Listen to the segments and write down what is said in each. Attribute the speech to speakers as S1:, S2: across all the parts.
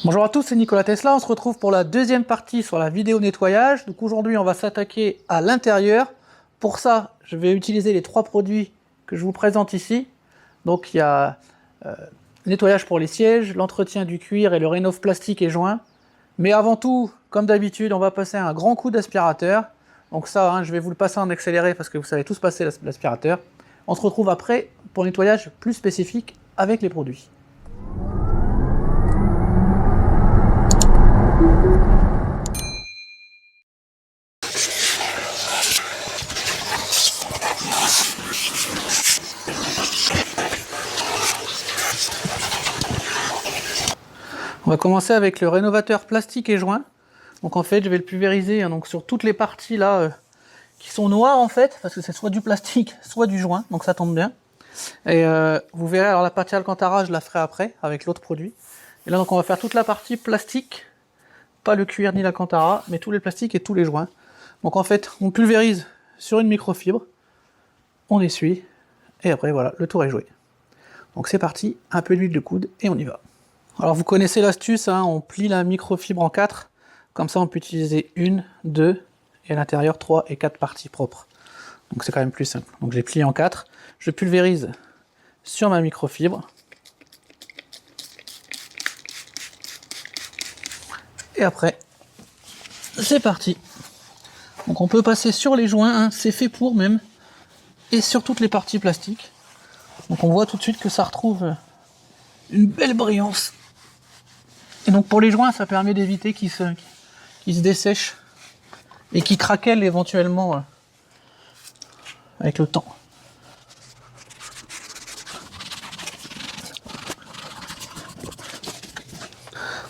S1: Bonjour à tous, c'est Nikola Tesla, on se retrouve pour la deuxième partie sur la vidéo nettoyage. Donc aujourd'hui on va s'attaquer à l'intérieur. Pour ça, je vais utiliser les trois produits que je vous présente ici. Donc il y a nettoyage pour les sièges, l'entretien du cuir et le rénov plastique et joint. Mais avant tout, comme d'habitude, on va passer un grand coup d'aspirateur. Donc ça, je vais vous le passer en accéléré parce que vous savez tous passer l'aspirateur. On se retrouve après pour un nettoyage plus spécifique avec les produits. On va commencer avec le rénovateur plastique et joint. Donc en fait, je vais le pulvériser donc sur toutes les parties là qui sont noires en fait, parce que c'est soit du plastique, soit du joint, donc ça tombe bien. Et vous verrez, alors la partie Alcantara, je la ferai après avec l'autre produit. Et là donc on va faire toute la partie plastique, pas le cuir ni l'Alcantara, mais tous les plastiques et tous les joints. Donc en fait, on pulvérise sur une microfibre, on essuie, et après voilà, le tour est joué. Donc c'est parti, un peu d'huile de coude et on y va. Alors vous connaissez l'astuce, on plie la microfibre en 4, comme ça on peut utiliser 1, 2, et à l'intérieur 3 et 4 parties propres. Donc c'est quand même plus simple. Donc j'ai plié en 4, je pulvérise sur ma microfibre, et après, c'est parti. Donc on peut passer sur les joints, c'est fait pour même, et sur toutes les parties plastiques. Donc on voit tout de suite que ça retrouve une belle brillance. Et donc pour les joints, ça permet d'éviter qu'ils se dessèchent et qu'ils craquellent éventuellement avec le temps.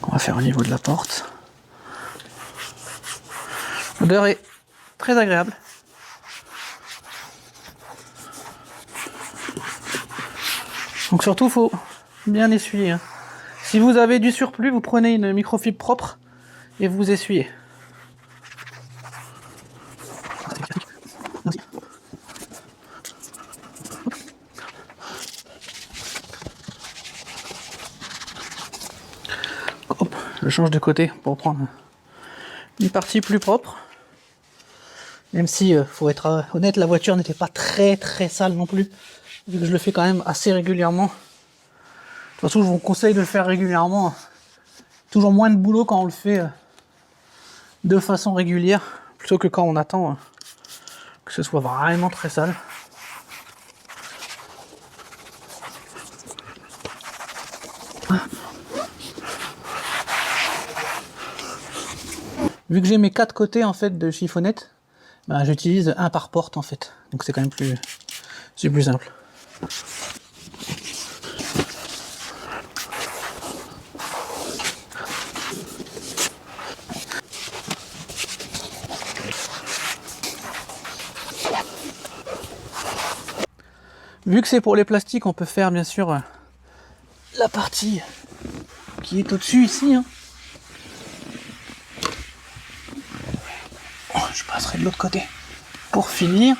S1: On va faire au niveau de la porte. L'odeur est très agréable. Donc surtout, il faut bien essuyer. Si vous avez du surplus, vous prenez une microfibre propre et vous essuyez. Hop, je change de côté pour prendre une partie plus propre. Même si, faut être honnête, la voiture n'était pas très sale non plus, vu que je le fais quand même assez régulièrement. De toute façon, je vous conseille de le faire régulièrement. Toujours moins de boulot quand on le fait de façon régulière, plutôt que quand on attend que ce soit vraiment très sale. Vu que j'ai mes 4 côtés en fait de chiffonnette, j'utilise un par porte en fait. Donc c'est quand même plus simple. Vu que c'est pour les plastiques, on peut faire bien sûr la partie qui est au-dessus ici. Je passerai de l'autre côté pour finir.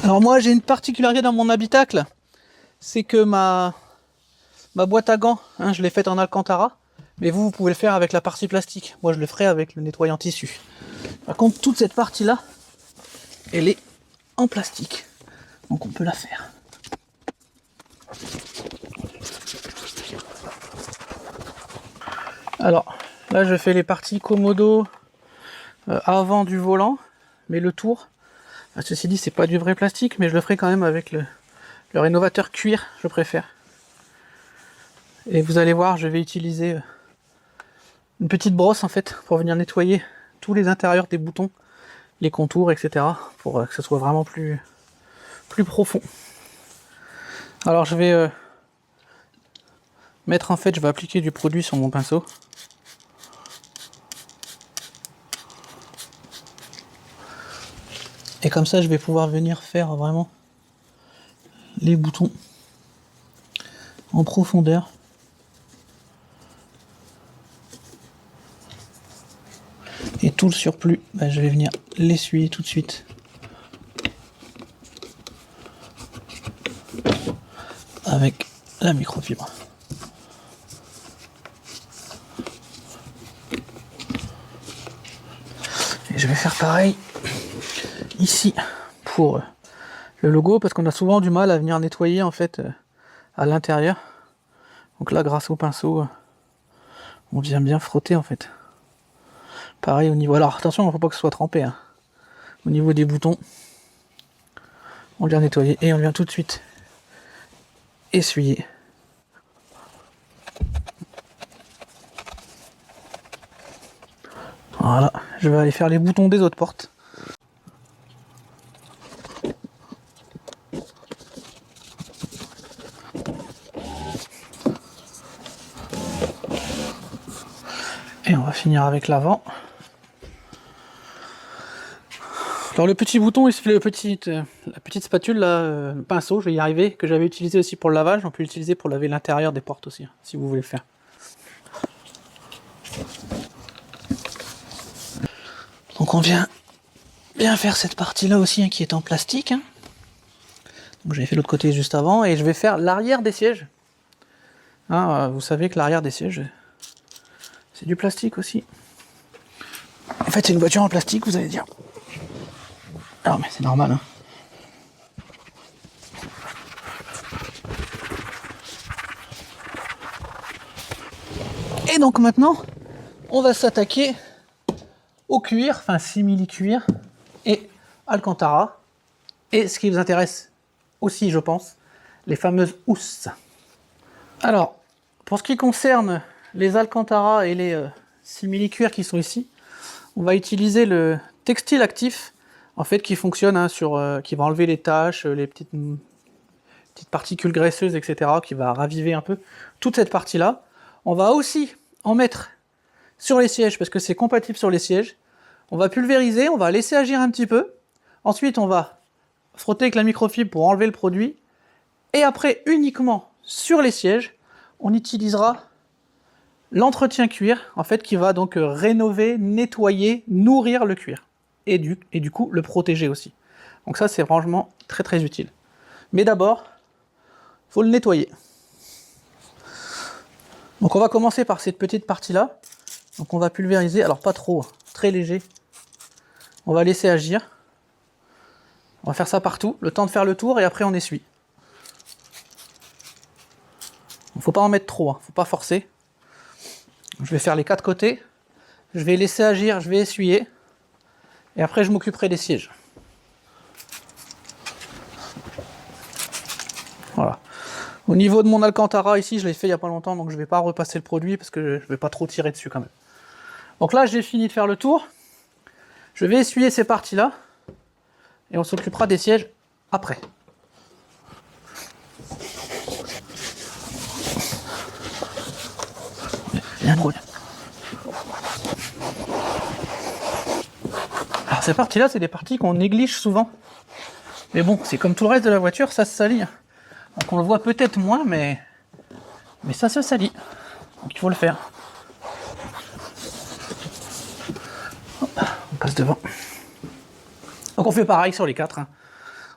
S1: Alors moi j'ai une particularité dans mon habitacle, c'est que ma boîte à gants, je l'ai faite en Alcantara, mais vous pouvez le faire avec la partie plastique. Moi je le ferai avec le nettoyant tissu. Par contre toute cette partie là, elle est en plastique, donc on peut la faire. Alors là je fais les parties commodo avant du volant, mais le tour, ceci dit c'est pas du vrai plastique, mais je le ferai quand même avec le rénovateur cuir, je préfère. Et vous allez voir, je vais utiliser une petite brosse en fait pour venir nettoyer tous les intérieurs des boutons, les contours, etc. pour que ce soit vraiment plus profond. Alors je vais je vais appliquer du produit sur mon pinceau. Et comme ça je vais pouvoir venir faire vraiment les boutons en profondeur. Et tout le surplus, je vais venir l'essuyer tout de suite avec la microfibre. Et je vais faire pareil ici pour le logo, parce qu'on a souvent du mal à venir nettoyer en fait à l'intérieur. Donc là, grâce au pinceau, on vient bien frotter en fait. Pareil au niveau. Alors attention, il ne faut pas que ce soit trempé. Hein. Au niveau des boutons, on vient nettoyer et on vient tout de suite essuyer. Voilà, je vais aller faire les boutons des autres portes. Et on va finir avec l'avant. Alors le petit bouton, la petite spatule, là, pinceau, je vais y arriver, que j'avais utilisé aussi pour le lavage, on peut l'utiliser pour laver l'intérieur des portes aussi, hein, si vous voulez le faire. Donc on vient bien faire cette partie-là aussi, hein, qui est en plastique. Hein. Donc j'avais fait l'autre côté juste avant, et je vais faire l'arrière des sièges. Hein, vous savez que l'arrière des sièges, c'est du plastique aussi. En fait, c'est une voiture en plastique, vous allez dire. Ah mais c'est normal. Hein. Et donc maintenant, on va s'attaquer au cuir, enfin simili-cuir et Alcantara. Et ce qui vous intéresse aussi, je pense, les fameuses housses. Alors, pour ce qui concerne les Alcantara et les simili-cuir qui sont ici, on va utiliser le textile actif, en fait, qui fonctionne hein, qui va enlever les taches, les petites particules graisseuses, etc., qui va raviver un peu toute cette partie-là. On va aussi en mettre sur les sièges, parce que c'est compatible sur les sièges. On va pulvériser, on va laisser agir un petit peu. Ensuite, on va frotter avec la microfibre pour enlever le produit. Et après, uniquement sur les sièges, on utilisera l'entretien cuir, en fait, qui va donc rénover, nettoyer, nourrir le cuir. Et du coup, le protéger aussi. Donc ça, c'est franchement très très utile. Mais d'abord, il faut le nettoyer. Donc on va commencer par cette petite partie-là. Donc on va pulvériser, alors pas trop, très léger. On va laisser agir. On va faire ça partout, le temps de faire le tour, et après on essuie. Il ne faut pas en mettre trop, hein, faut pas forcer. Je vais faire les 4 côtés. Je vais laisser agir, je vais essuyer. Et après je m'occuperai des sièges. Voilà. Au niveau de mon Alcantara ici, je l'ai fait il n'y a pas longtemps, donc je ne vais pas repasser le produit parce que je ne vais pas trop tirer dessus quand même. Donc là, j'ai fini de faire le tour. Je vais essuyer ces parties-là et on s'occupera des sièges après. Bien drôle. Alors ces parties-là, c'est des parties qu'on néglige souvent. Mais bon, c'est comme tout le reste de la voiture, ça se salit. Donc on le voit peut-être moins, mais ça se salit. Donc il faut le faire. Hop, on passe devant. Donc on fait pareil sur les 4. Hein.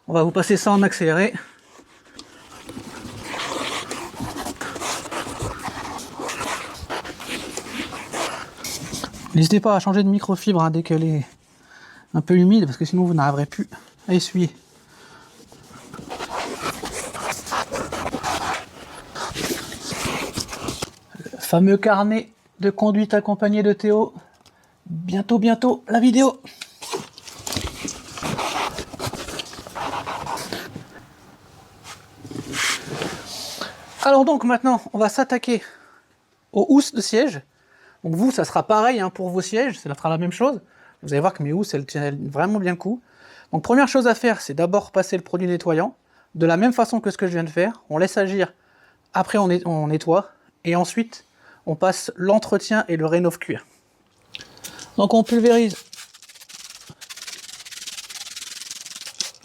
S1: On va vous passer ça en accéléré. N'hésitez pas à changer de microfibre hein, dès qu'elle est un peu humide, parce que sinon vous n'arriverez plus à essuyer. Le fameux carnet de conduite accompagné de Théo. Bientôt la vidéo. Alors donc maintenant, on va s'attaquer aux housses de siège. Donc vous, ça sera pareil hein, pour vos sièges, ça sera la même chose. Vous allez voir que mes housses, elles tiennent vraiment bien le coup. Donc première chose à faire, c'est d'abord passer le produit nettoyant. De la même façon que ce que je viens de faire, on laisse agir, après on nettoie, et ensuite on passe l'entretien et le rénove cuir. Donc on pulvérise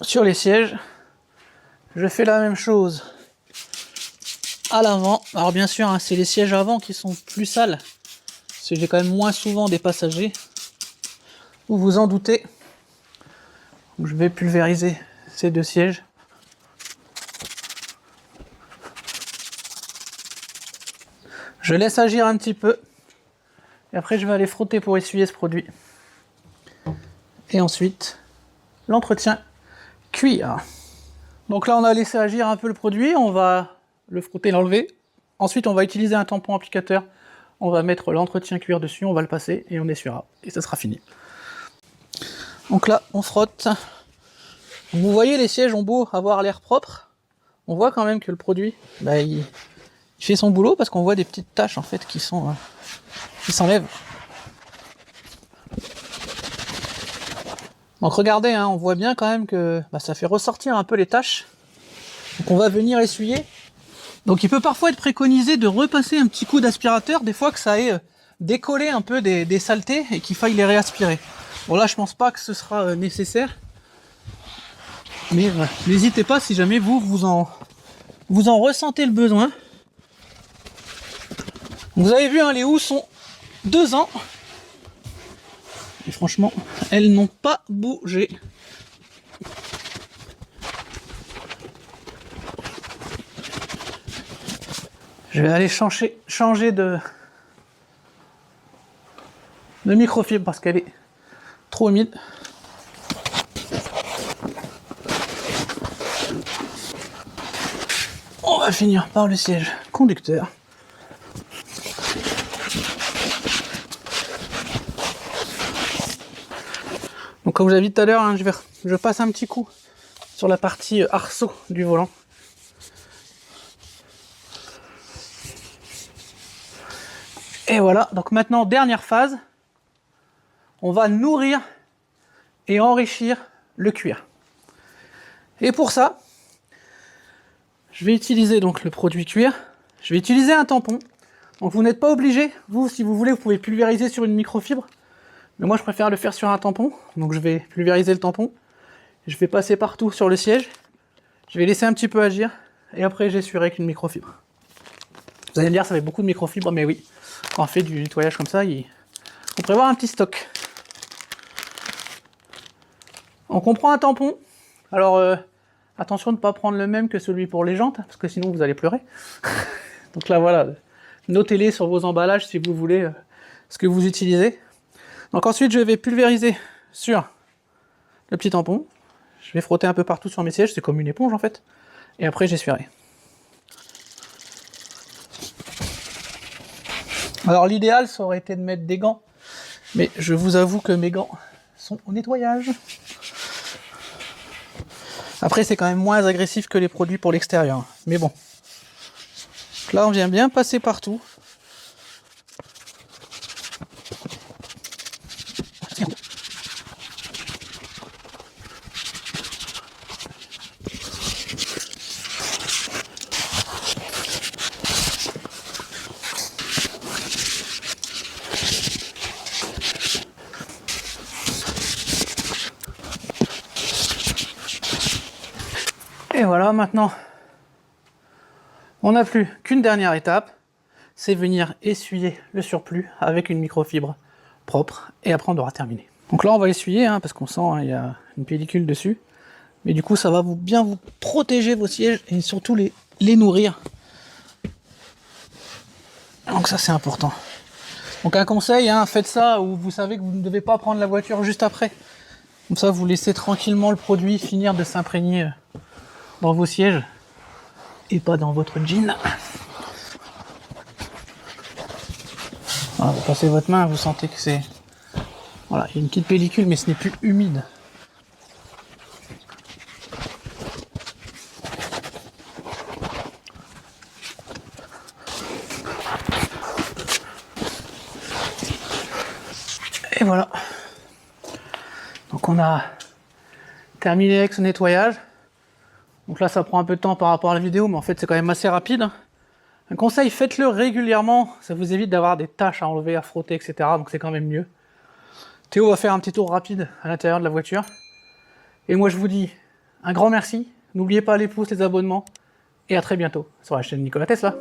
S1: sur les sièges. Je fais la même chose à l'avant. Alors bien sûr, hein, c'est les sièges avant qui sont plus sales. Parce que j'ai quand même moins souvent des passagers. Vous vous en doutez. Donc, je vais pulvériser ces 2 sièges. Je laisse agir un petit peu. Et après, je vais aller frotter pour essuyer ce produit. Et ensuite, l'entretien cuir. Donc là, on a laissé agir un peu le produit. On va le frotter, l'enlever. Ensuite, on va utiliser un tampon applicateur. On va mettre l'entretien cuir dessus, on va le passer et on essuiera. Et ça sera fini. Donc là, on frotte. Vous voyez, les sièges ont beau avoir l'air propre. On voit quand même que le produit, il fait son boulot parce qu'on voit des petites taches en fait qui s'enlèvent. Donc regardez, on voit bien quand même que ça fait ressortir un peu les taches. Donc on va venir essuyer. Donc il peut parfois être préconisé de repasser un petit coup d'aspirateur, des fois que ça ait décollé un peu des saletés et qu'il faille les réaspirer. Bon là je pense pas que ce sera nécessaire. Mais n'hésitez pas si jamais vous en ressentez le besoin. Vous avez vu, les houes sont 2 ans. Et franchement, elles n'ont pas bougé. Je vais aller changer de microfibre parce qu'elle est trop humide. On va finir par le siège conducteur. Donc comme je vous l'ai dit tout à l'heure, je passe un petit coup sur la partie arceau du volant. Et voilà, donc maintenant, dernière phase, on va nourrir et enrichir le cuir. Et pour ça, je vais utiliser donc le produit cuir, je vais utiliser un tampon. Donc vous n'êtes pas obligé, vous, si vous voulez, vous pouvez pulvériser sur une microfibre. Mais moi, je préfère le faire sur un tampon. Donc je vais pulvériser le tampon. Je vais passer partout sur le siège. Je vais laisser un petit peu agir. Et après, j'essuierai avec une microfibre. Vous allez me dire, ça fait beaucoup de microfibres, mais oui. Quand on fait du nettoyage comme ça, on prévoit un petit stock. Donc on prend un tampon. Alors, attention de ne pas prendre le même que celui pour les jantes, parce que sinon vous allez pleurer. Donc là, voilà. Notez-les sur vos emballages si vous voulez ce que vous utilisez. Donc ensuite, je vais pulvériser sur le petit tampon. Je vais frotter un peu partout sur mes sièges, c'est comme une éponge en fait. Et après, j'essuierai. Alors l'idéal, ça aurait été de mettre des gants. Mais je vous avoue que mes gants sont au nettoyage. Après, c'est quand même moins agressif que les produits pour l'extérieur. Mais bon. Là, on vient bien passer partout. Et voilà, maintenant, on n'a plus qu'une dernière étape, c'est venir essuyer le surplus avec une microfibre propre, et après on aura terminé. Donc là on va essuyer, parce qu'on sent il y a une pellicule dessus, mais du coup ça va bien vous protéger vos sièges, et surtout les nourrir. Donc ça c'est important. Donc un conseil, faites ça où vous savez que vous ne devez pas prendre la voiture juste après. Comme ça vous laissez tranquillement le produit finir de s'imprégner dans vos sièges et pas dans votre jean. Voilà, vous passez votre main, vous sentez que c'est... Voilà, il y a une petite pellicule, mais ce n'est plus humide. Et voilà. Donc on a terminé avec ce nettoyage. Donc là, ça prend un peu de temps par rapport à la vidéo, mais en fait, c'est quand même assez rapide. Un conseil, faites-le régulièrement. Ça vous évite d'avoir des tâches à enlever, à frotter, etc. Donc c'est quand même mieux. Théo va faire un petit tour rapide à l'intérieur de la voiture. Et moi, je vous dis un grand merci. N'oubliez pas les pouces, les abonnements. Et à très bientôt sur la chaîne Nikola Tesla.